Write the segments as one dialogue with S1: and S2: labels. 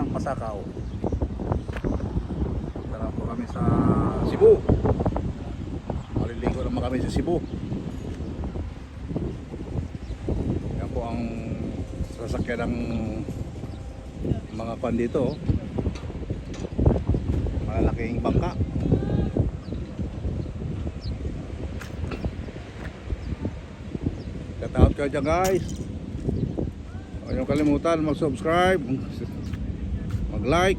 S1: ng Pasakaw. Tara po kami sa Cebu. Maliligo naman kami sa Cebu. Yan po ang sasakyan ng mga pan dito. Malalaking bangka. Shout out kayo dyan guys. Huwag niyong kalimutan mag-subscribe, mag-like,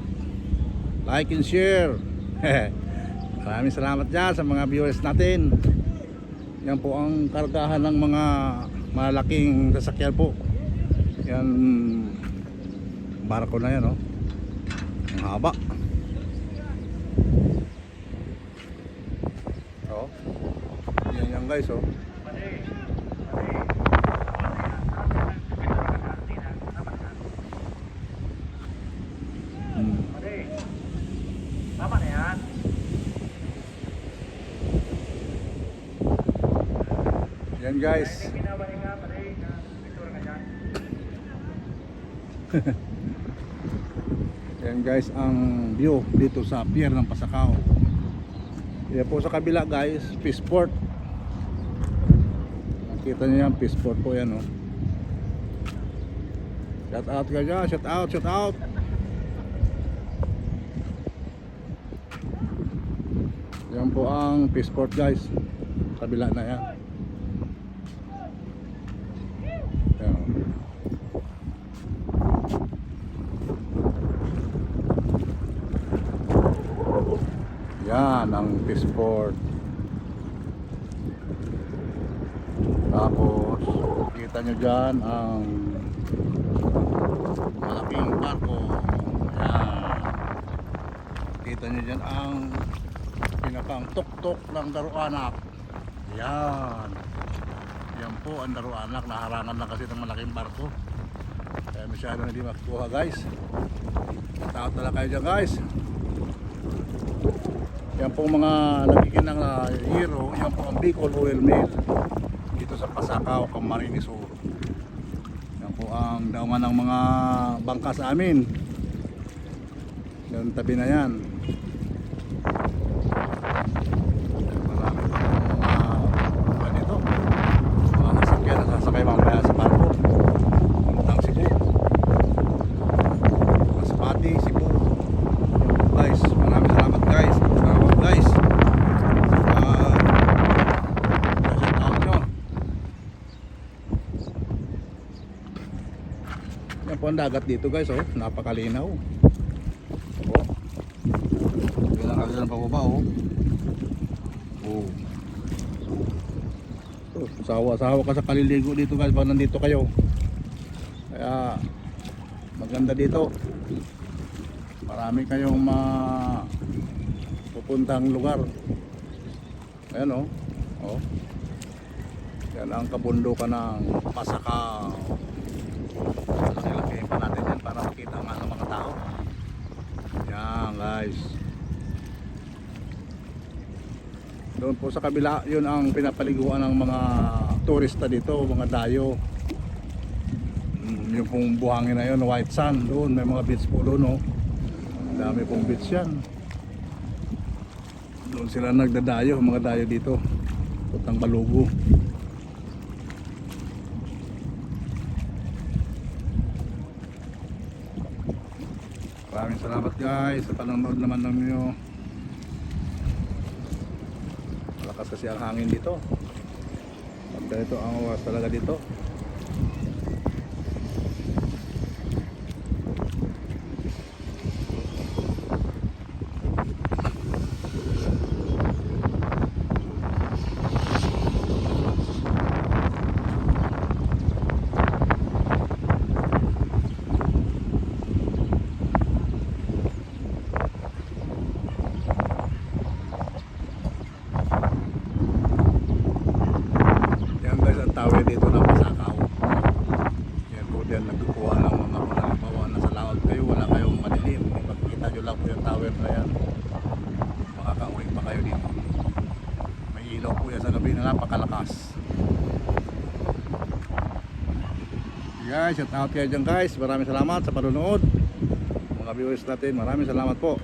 S1: like and share. Maraming salamat dyan sa mga viewers natin. Yan po ang kargahan ng mga malaking sasakyan po. Yan barko na yan, oh. Ang haba. Oh. Yan guys, oh.
S2: Tama na yan.
S1: Yan guys. Yan guys ang view dito sa pier ng Pasakaw. Yan po sa kabila guys, Peaceport. Nakita niyo yan, Peaceport po yan, oh. Shout out kayo dyan, shout out, shout out. Yan po ang Peaceport guys. Kabila na yan. Yan. Yan ang Peaceport. Tapos kita nyo dyan ang malaking barko. Yan. Kita nyo dyan ang pinakang tuktok ng Daruanak. Yan. Yan po ang Daruanak. Naharangan lang kasi ng malaking barko. Kaya masyado hindi makukuha guys. Taot na lang kayo dyan guys. Yan po mga nagiginang na hero. Yan po ang Bicol Oil Mill dito sa Pasakaw, Camarines Sur. Yan po ang dauman ng mga bangka sa amin. Yan tabi na yan. Marami pa mga dito. Mga nasakyan na sasakay mamaya sa barko. Puntang Cebu. Masbate, Cebu. Guys, maraming salamat guys. Salamat guys. Shout out nyo. Yan po ang dagat dito guys, oh. Napakalinaw. Oh. Yan ang kagad ng pababa, oh. Oh. Oh, sawa-sawa ka sa kaliligo dito guys pag nandito kayo. Kaya maganda dito. Marami kayong pupuntang lugar. Ayan, oh. Oh. Yan ang kabundukan ng Pasakaw. Laki-laki pa natin yan para makita nga ng mga tao. Yan guys. Doon po sa kabila, yun ang pinapaliguan ng mga turista dito, mga dayo. Yung pong buhangin na yun, white sand, doon may mga beach po doon, oh. Dami pong beach yan. Doon sila nagdadayo, mga dayo dito. Putang Balugo. Maraming salamat guys sa panonood naman ninyo. Malakas kasi ang hangin dito. At ganito ang oras talaga dito. Tower dito ng Pasakaw. Yan po din nagkukuha ng mga halimbawa nasa laot kayo, wala kayong madilim, ipagkita nyo lang po yung tower na yan, makakauwi pa kayo dito. May ilaw po yan sa gabi na napakalakas. Guys, shout out kayo dyan guys, maraming salamat sa panonood. Mga viewers natin, maraming salamat po.